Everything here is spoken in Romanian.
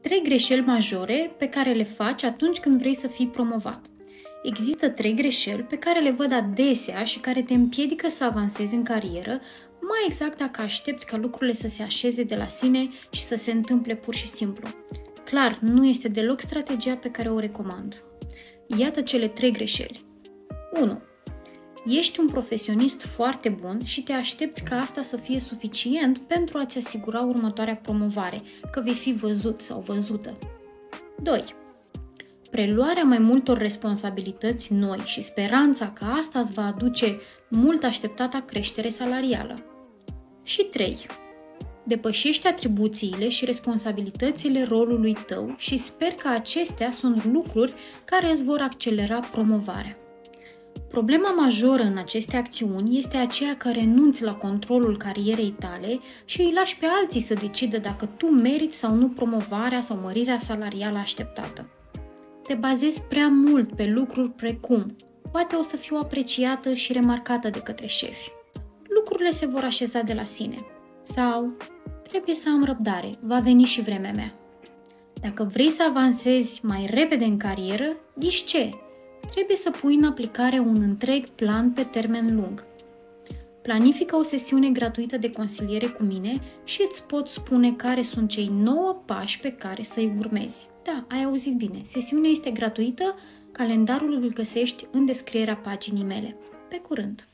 3 greșeli majore pe care le faci atunci când vrei să fii promovat. Există 3 greșeli pe care le văd adesea și care te împiedică să avansezi în carieră, mai exact dacă aștepți ca lucrurile să se așeze de la sine și să se întâmple pur și simplu. Clar, nu este deloc strategia pe care o recomand. Iată cele 3 greșeli. 1. Ești un profesionist foarte bun și te aștepți ca asta să fie suficient pentru a-ți asigura următoarea promovare, că vei fi văzut sau văzută. 2. Preluarea mai multor responsabilități noi și speranța că asta îți va aduce mult așteptata creștere salarială. Și 3. Depășești atribuțiile și responsabilitățile rolului tău și sper că acestea sunt lucruri care îți vor accelera promovarea. Problema majoră în aceste acțiuni este aceea că renunți la controlul carierei tale și îi lași pe alții să decidă dacă tu meriți sau nu promovarea sau mărirea salarială așteptată. Te bazezi prea mult pe lucruri precum poate o să fiu apreciată și remarcată de către șefi. Lucrurile se vor așeza de la sine. Sau trebuie să am răbdare, va veni și vremea mea. Dacă vrei să avansezi mai repede în carieră, ghiși ce? Trebuie să pui în aplicare un întreg plan pe termen lung. Planifică o sesiune gratuită de consiliere cu mine și îți pot spune care sunt cei 9 pași pe care să-i urmezi. Da, ai auzit bine. Sesiunea este gratuită, calendarul îl găsești în descrierea paginii mele. Pe curând!